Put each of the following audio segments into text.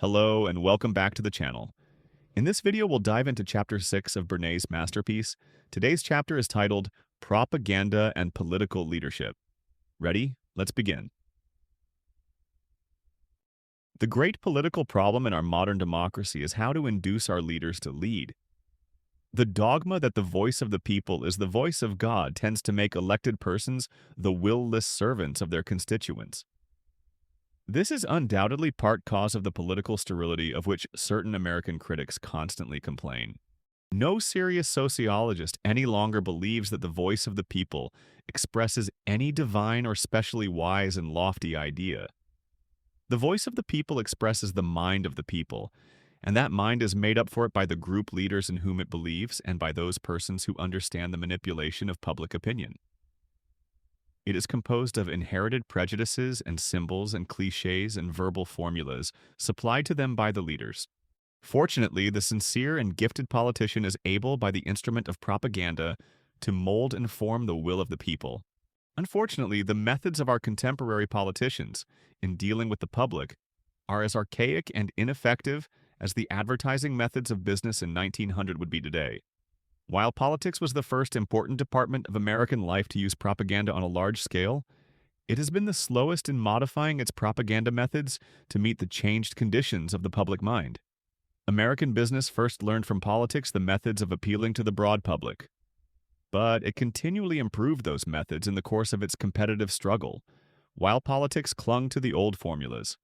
Hello and welcome back to the channel. In this video, we'll dive into Chapter 6 of Bernays' masterpiece. Today's chapter is titled Propaganda and Political Leadership. Ready? Let's begin. The great political problem in our modern democracy is how to induce our leaders to lead. The dogma that the voice of the people is the voice of God tends to make elected persons the will-less servants of their constituents. This is undoubtedly part cause of the political sterility of which certain American critics constantly complain. No serious sociologist any longer believes that the voice of the people expresses any divine or specially wise and lofty idea. The voice of the people expresses the mind of the people, and that mind is made up for it by the group leaders in whom it believes and by those persons who understand the manipulation of public opinion. It is composed of inherited prejudices and symbols and cliches and verbal formulas supplied to them by the leaders. Fortunately, the sincere and gifted politician is able, by the instrument of propaganda, to mold and form the will of the people. Unfortunately, the methods of our contemporary politicians in dealing with the public are as archaic and ineffective as the advertising methods of business in 1900 would be today. While politics was the first important department of American life to use propaganda on a large scale, it has been the slowest in modifying its propaganda methods to meet the changed conditions of the public mind. American business first learned from politics the methods of appealing to the broad public, but it continually improved those methods in the course of its competitive struggle, while politics clung to the old formulas.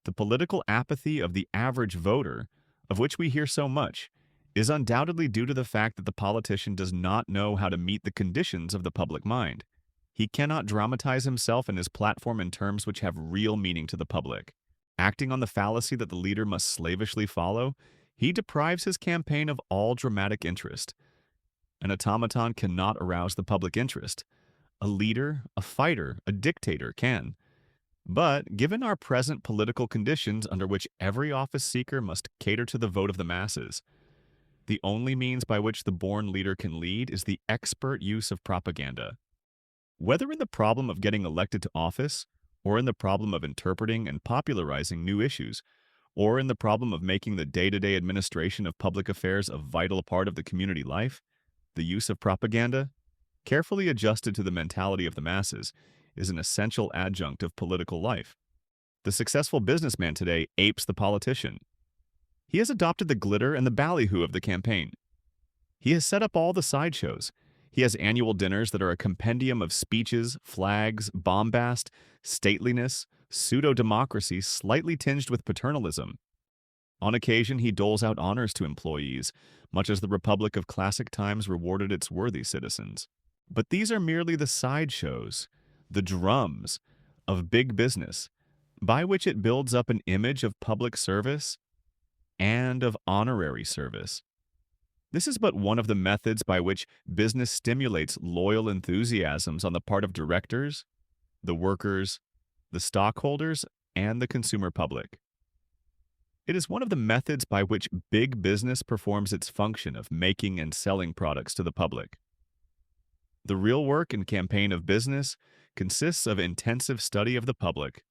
The political apathy of the average voter, of which we hear so much, is undoubtedly due to the fact that the politician does not know how to meet the conditions of the public mind. He cannot dramatize himself and his platform in terms which have real meaning to the public. Acting on the fallacy that the leader must slavishly follow, he deprives his campaign of all dramatic interest. An automaton cannot arouse the public interest. A leader, a fighter, a dictator can. But given our present political conditions under which every office seeker must cater to the vote of the masses, the only means by which the born leader can lead is the expert use of propaganda. Whether in the problem of getting elected to office, or in the problem of interpreting and popularizing new issues, or in the problem of making the day-to-day administration of public affairs a vital part of the community life, the use of propaganda, carefully adjusted to the mentality of the masses, is an essential adjunct of political life. The successful businessman today apes the politician. He has adopted the glitter and the ballyhoo of the campaign. He has set up all the sideshows. He has annual dinners that are a compendium of speeches, flags, bombast, stateliness, pseudo-democracy slightly tinged with paternalism. On occasion, he doles out honors to employees, much as the Republic of classic times rewarded its worthy citizens. But these are merely the sideshows, the drums, of big business, by which it builds up an image of public service and of honorary service. This is but one of the methods by which business stimulates loyal enthusiasms on the part of directors, the workers, the stockholders, and the consumer public. It is one of the methods by which big business performs its function of making and selling products to the public. The real work and campaign of business consists of intensive study of the public,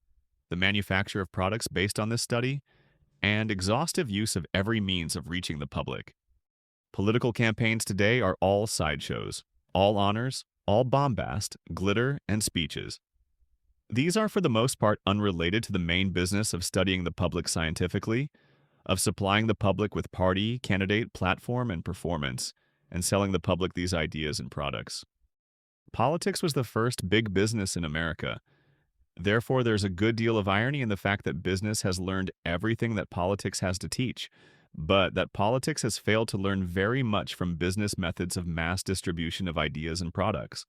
the manufacture of products based on this study, and exhaustive use of every means of reaching the public. Political campaigns today are all sideshows, all honors, all bombast, glitter, and speeches. These are for the most part unrelated to the main business of studying the public scientifically, of supplying the public with party, candidate, platform, and performance, and selling the public these ideas and products. Politics was the first big business in America. Therefore, there's a good deal of irony in the fact that business has learned everything that politics has to teach, but that politics has failed to learn very much from business methods of mass distribution of ideas and products.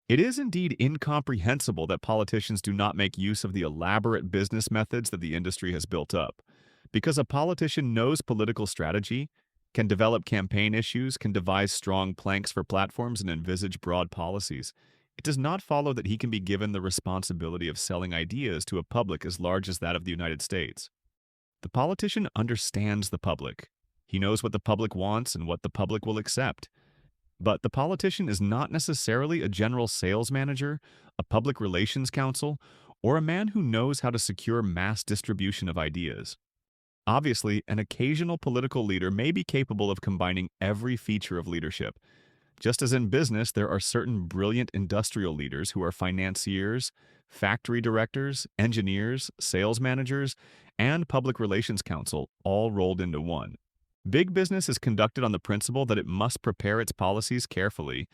It is indeed incomprehensible that politicians do not make use of the elaborate business methods that the industry has built up, because a politician knows political strategy, can develop campaign issues, can devise strong planks for platforms, and envisage broad policies. It does not follow that he can be given the responsibility of selling ideas to a public as large as that of the United States. The politician understands the public. He knows what the public wants and what the public will accept. But the politician is not necessarily a general sales manager, a public relations counsel, or a man who knows how to secure mass distribution of ideas. Obviously, an occasional political leader may be capable of combining every feature of leadership. Just as in business, there are certain brilliant industrial leaders who are financiers, factory directors, engineers, sales managers, and public relations counsel, all rolled into one. Big business is conducted on the principle that it must prepare its policies carefully,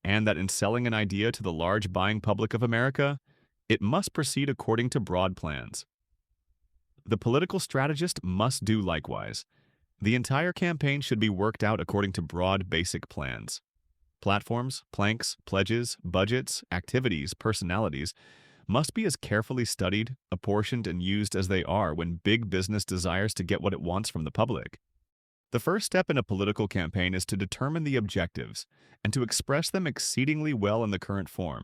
and that in selling an idea to the large buying public of America, it must proceed according to broad plans. The political strategist must do likewise. The entire campaign should be worked out according to broad basic plans. Platforms, planks, pledges, budgets, activities, personalities must be as carefully studied, apportioned, and used as they are when big business desires to get what it wants from the public. The first step in a political campaign is to determine the objectives and to express them exceedingly well in the current form,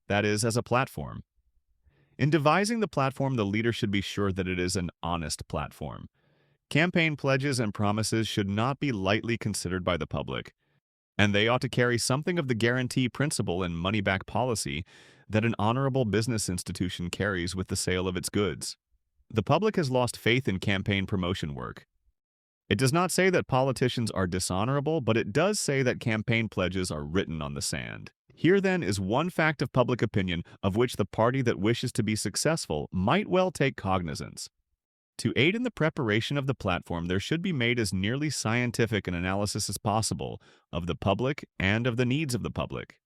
that is, as a platform. In devising the platform, the leader should be sure that it is an honest platform. Campaign pledges and promises should not be lightly considered by the public, and they ought to carry something of the guarantee principle and money-back policy that an honorable business institution carries with the sale of its goods. The public has lost faith in campaign promotion work. It does not say that politicians are dishonorable, but it does say that campaign pledges are written on the sand. Here, then, is one fact of public opinion of which the party that wishes to be successful might well take cognizance. To aid in the preparation of the platform, there should be made as nearly scientific an analysis as possible of the public and of the needs of the public.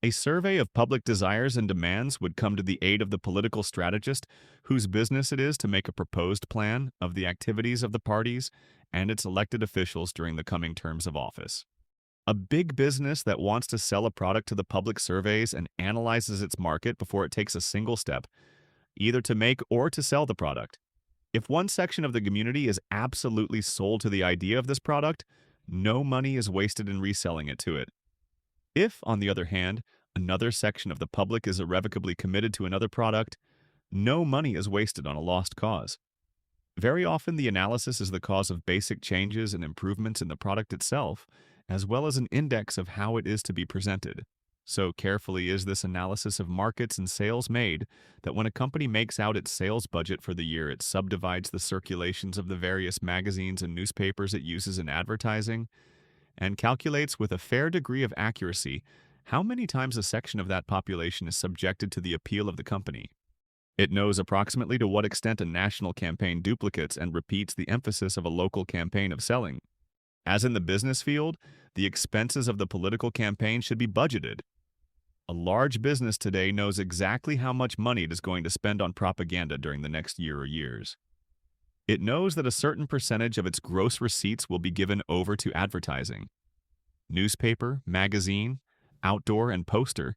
A survey of public desires and demands would come to the aid of the political strategist whose business it is to make a proposed plan of the activities of the parties and its elected officials during the coming terms of office. A big business that wants to sell a product to the public surveys and analyzes its market before it takes a single step, either to make or to sell the product. If one section of the community is absolutely sold to the idea of this product, no money is wasted in reselling it to it. If, on the other hand, another section of the public is irrevocably committed to another product, no money is wasted on a lost cause. Very often the analysis is the cause of basic changes and improvements in the product itself, as well as an index of how it is to be presented. So carefully is this analysis of markets and sales made that when a company makes out its sales budget for the year, it subdivides the circulations of the various magazines and newspapers it uses in advertising, and calculates with a fair degree of accuracy how many times a section of that population is subjected to the appeal of the company. It knows approximately to what extent a national campaign duplicates and repeats the emphasis of a local campaign of selling. As in the business field, the expenses of the political campaign should be budgeted. A large business today knows exactly how much money it is going to spend on propaganda during the next year or years. It knows that a certain percentage of its gross receipts will be given over to advertising. Newspaper, magazine, outdoor, and poster.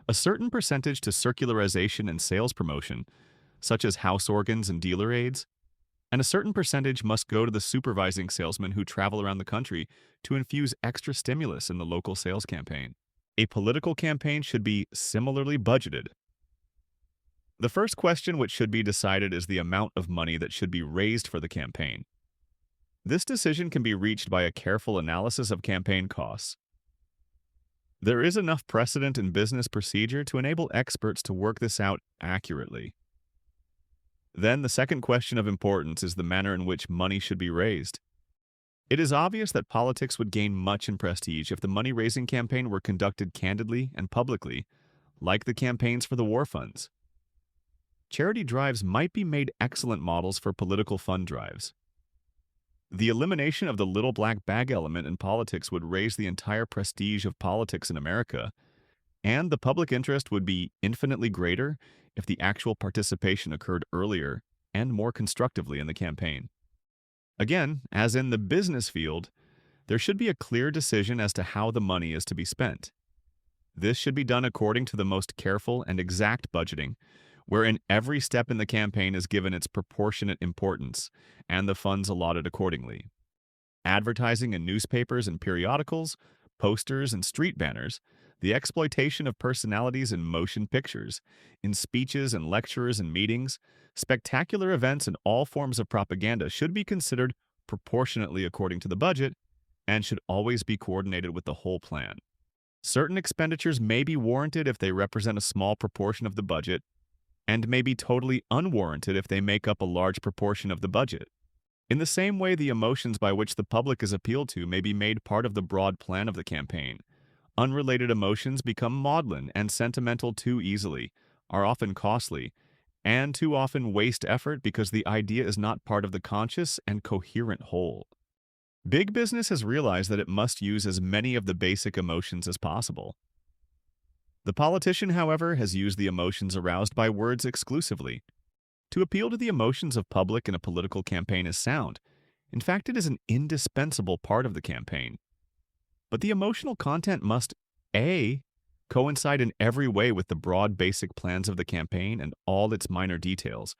A certain percentage to circularization and sales promotion, such as house organs and dealer aids. And a certain percentage must go to the supervising salesmen who travel around the country to infuse extra stimulus in the local sales campaign. A political campaign should be similarly budgeted. The first question which should be decided is the amount of money that should be raised for the campaign. This decision can be reached by a careful analysis of campaign costs. There is enough precedent in business procedure to enable experts to work this out accurately. Then the second question of importance is the manner in which money should be raised. It is obvious that politics would gain much in prestige if the money-raising campaign were conducted candidly and publicly, like the campaigns for the war funds. Charity drives might be made excellent models for political fund drives. The elimination of the little black bag element in politics would raise the entire prestige of politics in America, and the public interest would be infinitely greater if the actual participation occurred earlier and more constructively in the campaign. Again, as in the business field, there should be a clear decision as to how the money is to be spent. This should be done according to the most careful and exact budgeting, wherein every step in the campaign is given its proportionate importance and the funds allotted accordingly. Advertising in newspapers and periodicals, posters and street banners, the exploitation of personalities in motion pictures, in speeches and lectures and meetings, spectacular events and all forms of propaganda should be considered proportionately according to the budget and should always be coordinated with the whole plan. Certain expenditures may be warranted if they represent a small proportion of the budget. and may be totally unwarranted if they make up a large proportion of the budget. In the same way, the emotions by which the public is appealed to may be made part of the broad plan of the campaign. Unrelated emotions become maudlin and sentimental too easily, are often costly, and too often waste effort because the idea is not part of the conscious and coherent whole. Big business has realized that it must use as many of the basic emotions as possible. The politician, however, has used the emotions aroused by words exclusively. To appeal to the emotions of public in a political campaign is sound. In fact, it is an indispensable part of the campaign. But the emotional content must A. coincide in every way with the broad basic plans of the campaign and all its minor details,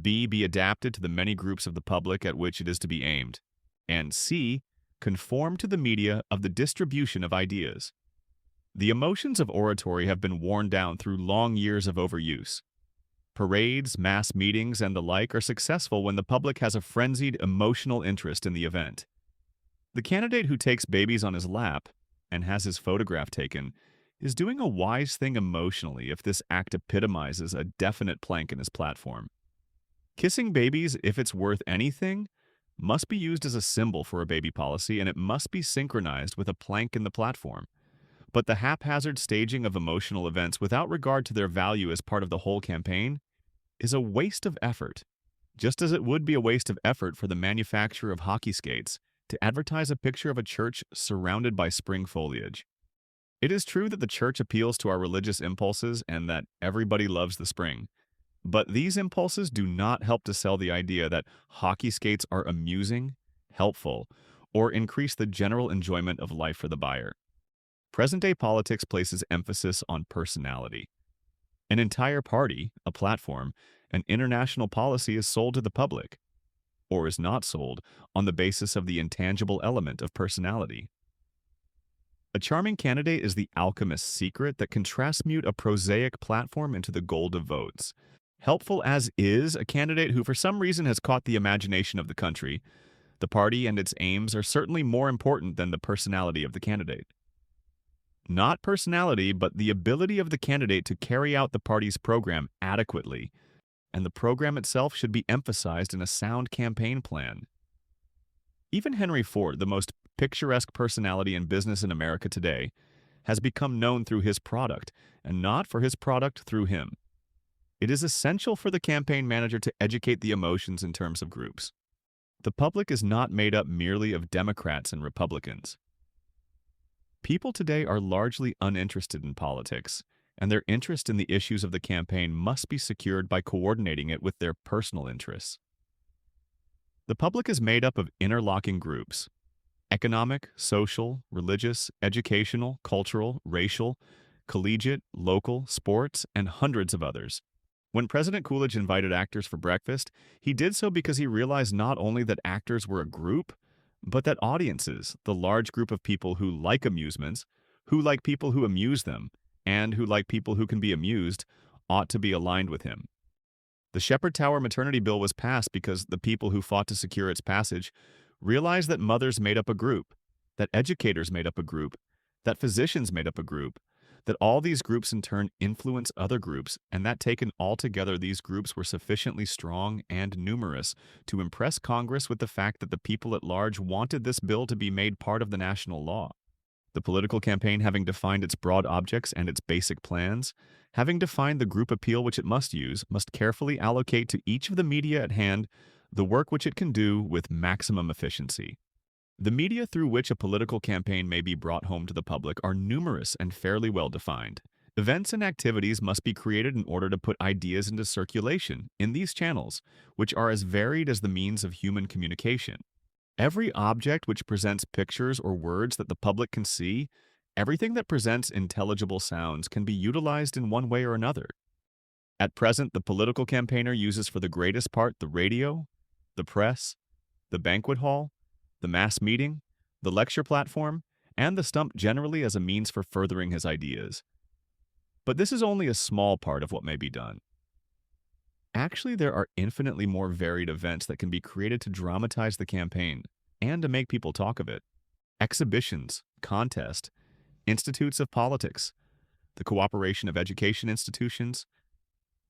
B. be adapted to the many groups of the public at which it is to be aimed, and C. conform to the media of the distribution of ideas. The emotions of oratory have been worn down through long years of overuse. Parades, mass meetings, and the like are successful when the public has a frenzied emotional interest in the event. The candidate who takes babies on his lap and has his photograph taken is doing a wise thing emotionally if this act epitomizes a definite plank in his platform. Kissing babies, if it's worth anything, must be used as a symbol for a baby policy, and it must be synchronized with a plank in the platform. But the haphazard staging of emotional events without regard to their value as part of the whole campaign is a waste of effort, just as it would be a waste of effort for the manufacturer of hockey skates to advertise a picture of a church surrounded by spring foliage. It is true that the church appeals to our religious impulses and that everybody loves the spring, but these impulses do not help to sell the idea that hockey skates are amusing, helpful, or increase the general enjoyment of life for the buyer. Present-day politics places emphasis on personality. An entire party, a platform, an international policy is sold to the public, or is not sold, on the basis of the intangible element of personality. A charming candidate is the alchemist's secret that can transmute a prosaic platform into the gold of votes. Helpful as is a candidate who for some reason has caught the imagination of the country, the party and its aims are certainly more important than the personality of the candidate. Not personality, but the ability of the candidate to carry out the party's program adequately, and the program itself should be emphasized in a sound campaign plan. Even Henry Ford, the most picturesque personality in business in America today, has become known through his product, and not for his product through him. It is essential for the campaign manager to educate the emotions in terms of groups. The public is not made up merely of Democrats and Republicans. People today are largely uninterested in politics, and their interest in the issues of the campaign must be secured by coordinating it with their personal interests. The public is made up of interlocking groups: economic, social, religious, educational, cultural, racial, collegiate, local, sports, and hundreds of others. When President Coolidge invited actors for breakfast, he did so because he realized not only that actors were a group, but that audiences, the large group of people who like amusements, who like people who amuse them, and who like people who can be amused, ought to be aligned with him. The Shepherd Tower maternity bill was passed because the people who fought to secure its passage realized that mothers made up a group, that educators made up a group, that physicians made up a group, that all these groups in turn influence other groups, and that taken all together these groups were sufficiently strong and numerous to impress Congress with the fact that the people at large wanted this bill to be made part of the national law. The political campaign, having defined its broad objects and its basic plans, having defined the group appeal which it must use, must carefully allocate to each of the media at hand the work which it can do with maximum efficiency. The media through which a political campaign may be brought home to the public are numerous and fairly well defined. Events and activities must be created in order to put ideas into circulation in these channels, which are as varied as the means of human communication. Every object which presents pictures or words that the public can see, everything that presents intelligible sounds can be utilized in one way or another. At present, the political campaigner uses for the greatest part the radio, the press, the banquet hall, the mass meeting, the lecture platform, and the stump generally as a means for furthering his ideas. But this is only a small part of what may be done. Actually, there are infinitely more varied events that can be created to dramatize the campaign and to make people talk of it. Exhibitions, contests, institutes of politics, the cooperation of education institutions,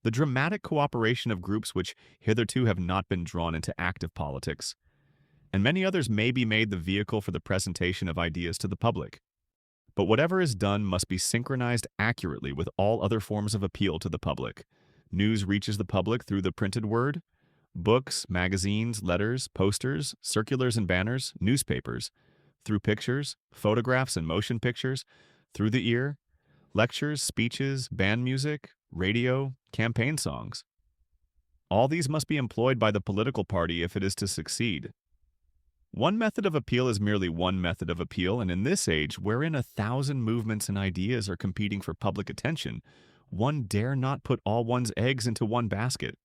the dramatic cooperation of groups which hitherto have not been drawn into active politics, and many others may be made the vehicle for the presentation of ideas to the public. But whatever is done must be synchronized accurately with all other forms of appeal to the public. News reaches the public through the printed word, books, magazines, letters, posters, circulars and banners, newspapers, through pictures, photographs and motion pictures, through the ear, lectures, speeches, band music, radio, campaign songs. All these must be employed by the political party if it is to succeed. One method of appeal is merely one method of appeal, and in this age, wherein 1,000 movements and ideas are competing for public attention, one dare not put all one's eggs into one basket.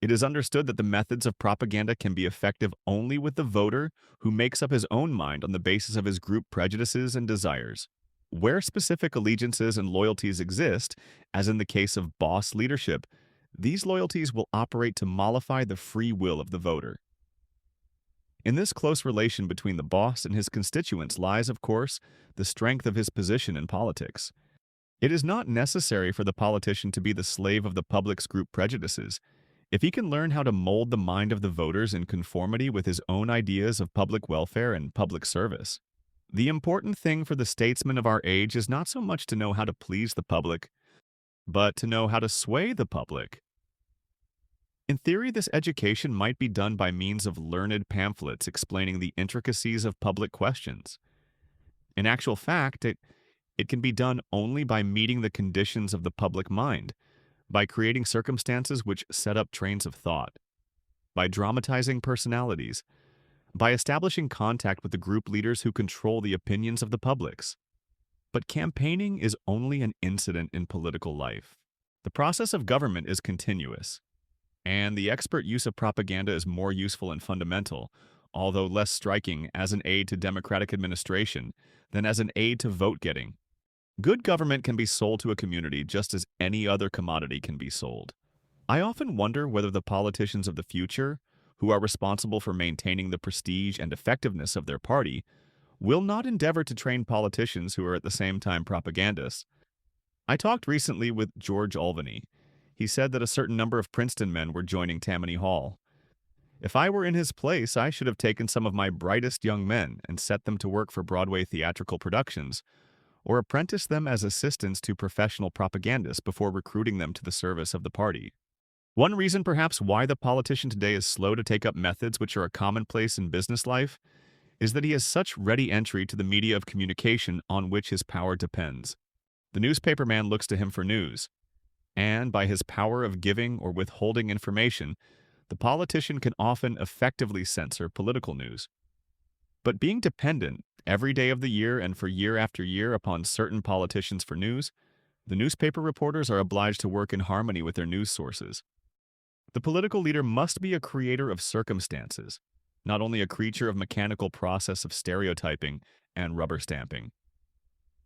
It is understood that the methods of propaganda can be effective only with the voter who makes up his own mind on the basis of his group prejudices and desires. Where specific allegiances and loyalties exist, as in the case of boss leadership, these loyalties will operate to mollify the free will of the voter. In this close relation between the boss and his constituents lies, of course, the strength of his position in politics. It is not necessary for the politician to be the slave of the public's group prejudices. If he can learn how to mold the mind of the voters in conformity with his own ideas of public welfare and public service. The important thing for the statesman of our age is not so much to know how to please the public, but to know how to sway the public. In theory, this education might be done by means of learned pamphlets explaining the intricacies of public questions. In actual fact, it can be done only by meeting the conditions of the public mind, by creating circumstances which set up trains of thought, by dramatizing personalities, by establishing contact with the group leaders who control the opinions of the publics. But campaigning is only an incident in political life. The process of government is continuous, and the expert use of propaganda is more useful and fundamental, although less striking, as an aid to democratic administration than as an aid to vote-getting. Good government can be sold to a community just as any other commodity can be sold. I often wonder whether the politicians of the future, who are responsible for maintaining the prestige and effectiveness of their party, will not endeavor to train politicians who are at the same time propagandists. I talked recently with George Olveny. He said that a certain number of Princeton men were joining Tammany Hall. If I were in his place, I should have taken some of my brightest young men and set them to work for Broadway theatrical productions, or apprenticed them as assistants to professional propagandists before recruiting them to the service of the party. One reason perhaps why the politician today is slow to take up methods which are a commonplace in business life is that he has such ready entry to the media of communication on which his power depends. The newspaper man looks to him for news, and by his power of giving or withholding information, the politician can often effectively censor political news. But being dependent every day of the year and for year after year upon certain politicians for news, the newspaper reporters are obliged to work in harmony with their news sources. The political leader must be a creator of circumstances, not only a creature of mechanical process of stereotyping and rubber stamping.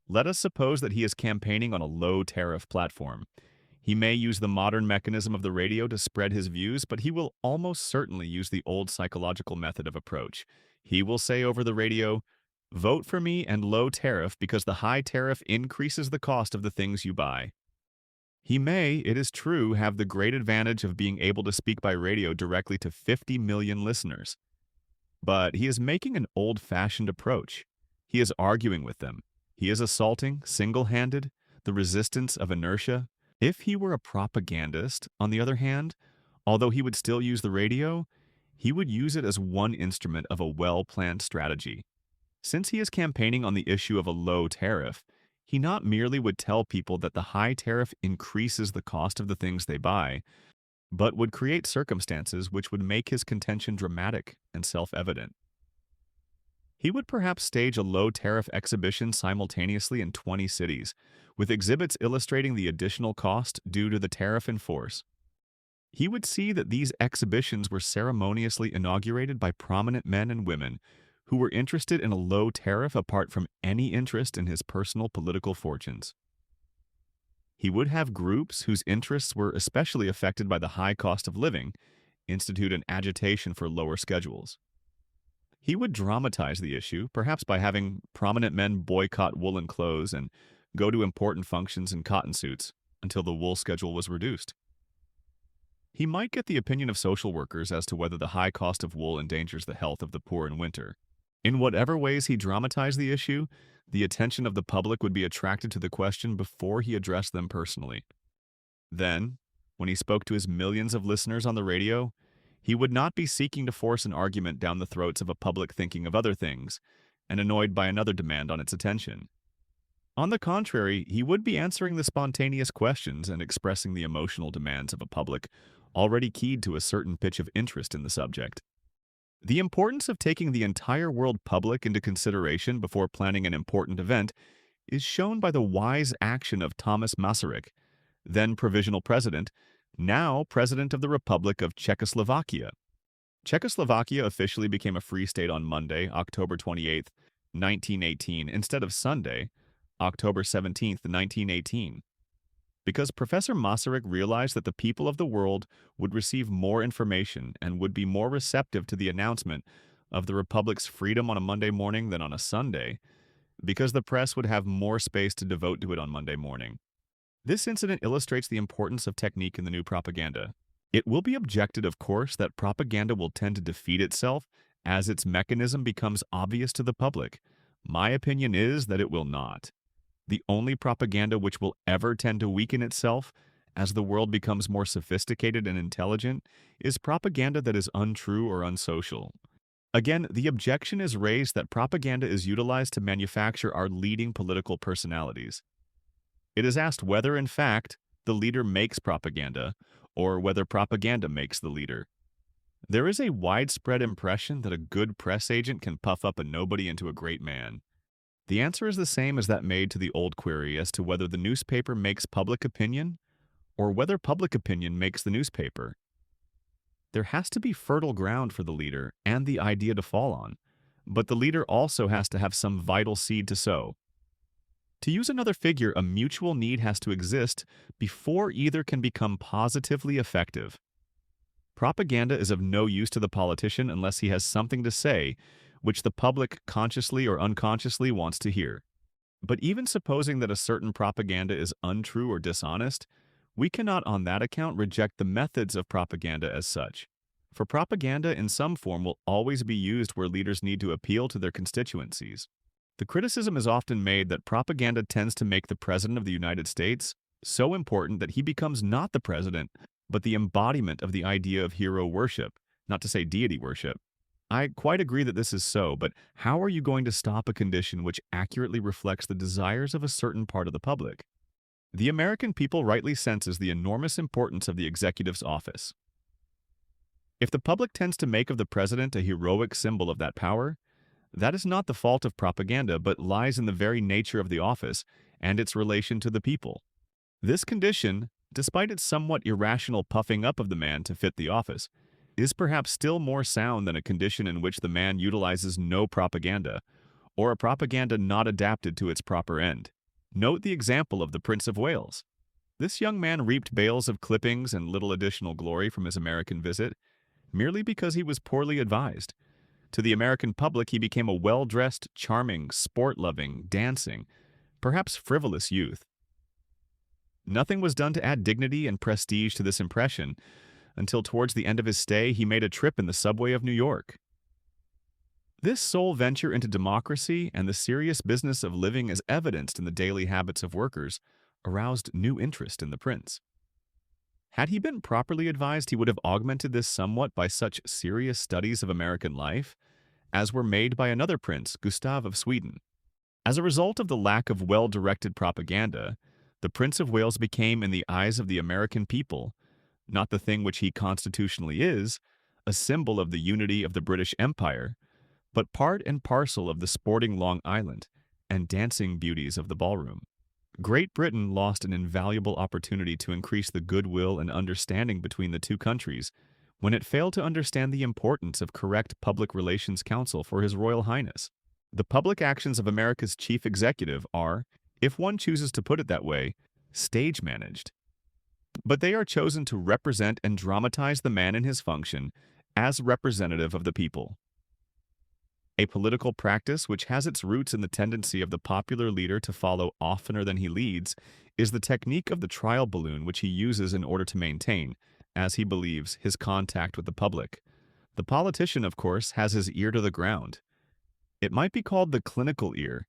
Let us suppose that he is campaigning on a low-tariff platform. He may use the modern mechanism of the radio to spread his views, but he will almost certainly use the old psychological method of approach. He will say over the radio, "Vote for me and low tariff because the high tariff increases the cost of the things you buy." He may, it is true, have the great advantage of being able to speak by radio directly to 50 million listeners. But he is making an old-fashioned approach. He is arguing with them. He is assaulting, single-handed, the resistance of inertia. If he were a propagandist, on the other hand, although he would still use the radio, he would use it as one instrument of a well-planned strategy. Since he is campaigning on the issue of a low tariff, he not merely would tell people that the high tariff increases the cost of the things they buy, but would create circumstances which would make his contention dramatic and self-evident. He would perhaps stage a low-tariff exhibition simultaneously in 20 cities, with exhibits illustrating the additional cost due to the tariff in force. He would see that these exhibitions were ceremoniously inaugurated by prominent men and women who were interested in a low tariff apart from any interest in his personal political fortunes. He would have groups whose interests were especially affected by the high cost of living institute an agitation for lower schedules. He would dramatize the issue, perhaps by having prominent men boycott woolen clothes and go to important functions in cotton suits until the wool schedule was reduced. He might get the opinion of social workers as to whether the high cost of wool endangers the health of the poor in winter. In whatever ways he dramatized the issue, the attention of the public would be attracted to the question before he addressed them personally. Then, when he spoke to his millions of listeners on the radio, he would not be seeking to force an argument down the throats of a public thinking of other things and annoyed by another demand on its attention. On the contrary, he would be answering the spontaneous questions and expressing the emotional demands of a public already keyed to a certain pitch of interest in the subject. The importance of taking the entire world public into consideration before planning an important event is shown by the wise action of Thomas Masaryk, then provisional president, now president of the Republic of Czechoslovakia. Czechoslovakia officially became a free state on Monday, October 28, 1918, instead of Sunday, October 17, 1918. Because Professor Masaryk realized that the people of the world would receive more information and would be more receptive to the announcement of the Republic's freedom on a Monday morning than on a Sunday, because the press would have more space to devote to it on Monday morning. This incident illustrates the importance of technique in the new propaganda. It will be objected, of course, that propaganda will tend to defeat itself as its mechanism becomes obvious to the public. My opinion is that it will not. The only propaganda which will ever tend to weaken itself as the world becomes more sophisticated and intelligent is propaganda that is untrue or unsocial. Again, the objection is raised that propaganda is utilized to manufacture our leading political personalities. It is asked whether, in fact, the leader makes propaganda, or whether propaganda makes the leader. There is a widespread impression that a good press agent can puff up a nobody into a great man. The answer is the same as that made to the old query as to whether the newspaper makes public opinion, or whether public opinion makes the newspaper. There has to be fertile ground for the leader and the idea to fall on, but the leader also has to have some vital seed to sow. To use another figure, a mutual need has to exist before either can become positively effective. Propaganda is of no use to the politician unless he has something to say which the public consciously or unconsciously wants to hear. But even supposing that a certain propaganda is untrue or dishonest, we cannot on that account reject the methods of propaganda as such. For propaganda in some form will always be used where leaders need to appeal to their constituencies. The criticism is often made that propaganda tends to make the President of the United States so important that he becomes not the President, but the embodiment of the idea of hero worship, not to say deity worship. I quite agree that this is so, but how are you going to stop a condition which accurately reflects the desires of a certain part of the public? The American people rightly senses the enormous importance of the executive's office. If the public tends to make of the president a heroic symbol of that power, that is not the fault of propaganda, but lies in the very nature of the office and its relation to the people. This condition, despite its somewhat irrational puffing up of the man to fit the office, is perhaps still more sound than a condition in which the man utilizes no propaganda, or a propaganda not adapted to its proper end. Note the example of the Prince of Wales. This young man reaped bales of clippings and little additional glory from his American visit, merely because he was poorly advised. To the American public, he became a well-dressed, charming, sport-loving, dancing, perhaps frivolous youth. Nothing was done to add dignity and prestige to this impression, until towards the end of his stay he made a trip in the subway of New York. This sole venture into democracy and the serious business of living as evidenced in the daily habits of workers aroused new interest in the prince. Had he been properly advised, he would have augmented this somewhat by such serious studies of American life as were made by another prince, Gustav of Sweden. As a result of the lack of well-directed propaganda, the Prince of Wales became, in the eyes of the American people, not the thing which he constitutionally is, a symbol of the unity of the British Empire, but part and parcel of the sporting Long Island and dancing beauties of the ballroom. Great Britain lost an invaluable opportunity to increase the goodwill and understanding between the two countries when it failed to understand the importance of correct public relations counsel for His Royal Highness. The public actions of America's chief executive are, if one chooses to put it that way, stage-managed. But they are chosen to represent and dramatize the man in his function as representative of the people. A political practice which has its roots in the tendency of the popular leader to follow oftener than he leads is the technique of the trial balloon which he uses in order to maintain, as he believes, his contact with the public. The politician, of course, has his ear to the ground. It might be called the clinical ear.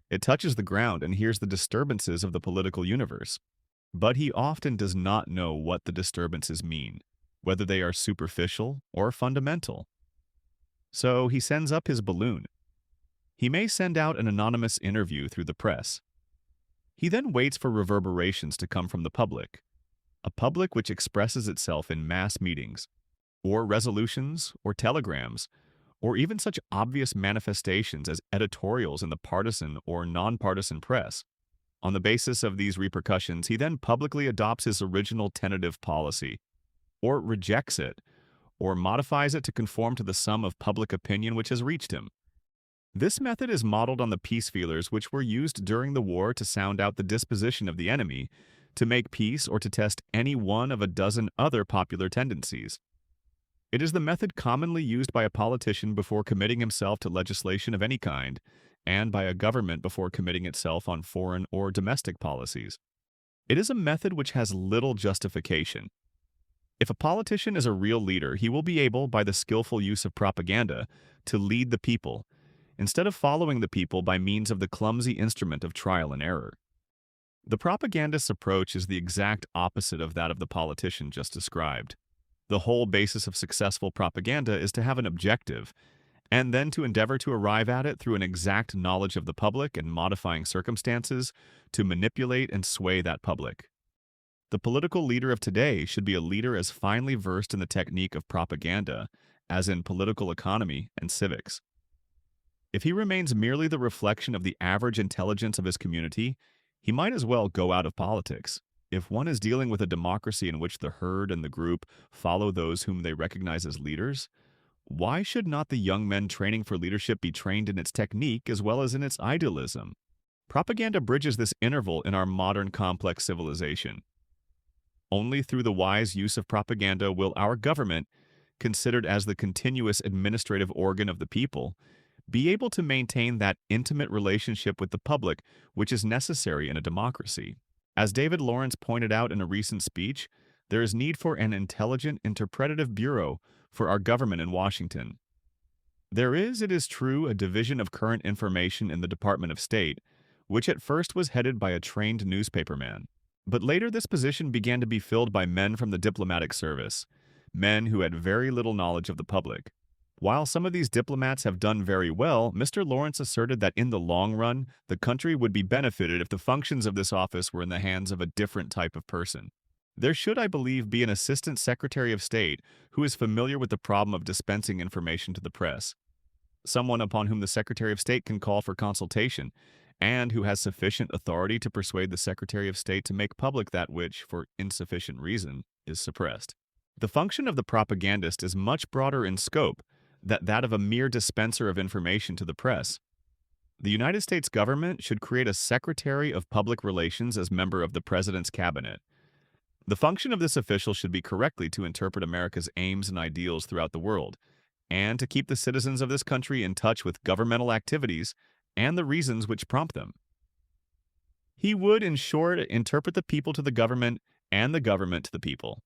It touches the ground and hears the disturbances of the political universe. But he often does not know what the disturbances mean, whether they are superficial or fundamental. So he sends up his balloon. He may send out an anonymous interview through the press. He then waits for reverberations to come from the public, a public which expresses itself in mass meetings, or resolutions, or telegrams, or even such obvious manifestations as editorials in the partisan or nonpartisan press. On the basis of these repercussions, he then publicly adopts his original tentative policy, or rejects it, or modifies it to conform to the sum of public opinion which has reached him. This method is modeled on the peace feelers which were used during the war to sound out the disposition of the enemy, to make peace or to test any one of a dozen other popular tendencies. It is the method commonly used by a politician before committing himself to legislation of any kind, and by a government before committing itself on foreign or domestic policies. It is a method which has little justification. If a politician is a real leader, he will be able, by the skillful use of propaganda, to lead the people, instead of following the people by means of the clumsy instrument of trial and error. The propagandist's approach is the exact opposite of that of the politician just described. The whole basis of successful propaganda is to have an objective, and then to endeavor to arrive at it through an exact knowledge of the public and modifying circumstances to manipulate and sway that public. The political leader of today should be a leader as finely versed in the technique of propaganda as in political economy and civics. If he remains merely the reflection of the average intelligence of his community, he might as well go out of politics. If one is dealing with a democracy in which the herd and the group follow those whom they recognize as leaders, why should not the young men training for leadership be trained in its technique as well as in its idealism? Propaganda bridges this interval in our modern complex civilization. Only through the wise use of propaganda will our government, considered as the continuous administrative organ of the people, be able to maintain that intimate relationship with the public which is necessary in a democracy. As David Lawrence pointed out in a recent speech, there is need for an intelligent interpretative bureau for our government in Washington. There is, it is true, a division of current information in the Department of State, which at first was headed by a trained newspaperman. But later this position began to be filled by men from the diplomatic service, men who had very little knowledge of the public. While some of these diplomats have done very well, Mr. Lawrence asserted that in the long run, the country would be benefited if the functions of this office were in the hands of a different type of person. There should, I believe, be an Assistant Secretary of State who is familiar with the problem of dispensing information to the press, someone upon whom the Secretary of State can call for consultation, and who has sufficient authority to persuade the Secretary of State to make public that which, for insufficient reason, is suppressed. The function of the propagandist is much broader in scope than that of a mere dispenser of information to the press. The United States government should create a Secretary of Public Relations as member of the President's cabinet. The function of this official should be correctly to interpret America's aims and ideals throughout the world, and to keep the citizens of this country in touch with governmental activities and the reasons which prompt them. He would, in short, interpret the people to the government and the government to the people.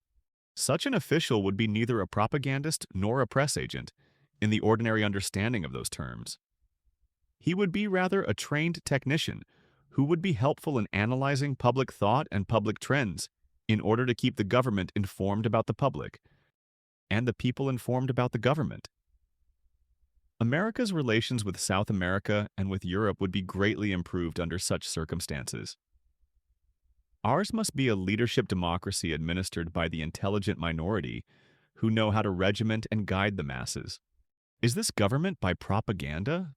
Such an official would be neither a propagandist nor a press agent, in the ordinary understanding of those terms. He would be rather a trained technician who would be helpful in analyzing public thought and public trends in order to keep the government informed about the public and the people informed about the government. America's relations with South America and with Europe would be greatly improved under such circumstances. Ours must be a leadership democracy administered by the intelligent minority who know how to regiment and guide the masses. Is this government by propaganda?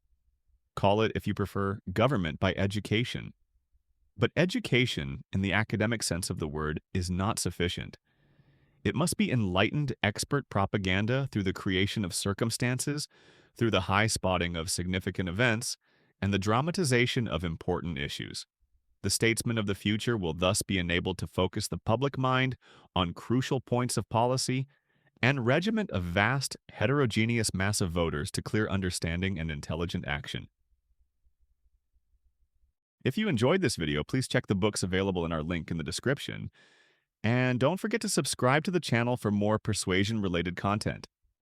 Call it, if you prefer, government by education. But education, in the academic sense of the word, is not sufficient. It must be enlightened expert propaganda through the creation of circumstances, through the high spotting of significant events, and the dramatization of important issues. The statesman of the future will thus be enabled to focus the public mind on crucial points of policy and regiment a vast, heterogeneous mass of voters to clear understanding and intelligent action. If you enjoyed this video, please check the books available in our link in the description. And don't forget to subscribe to the channel for more persuasion-related content.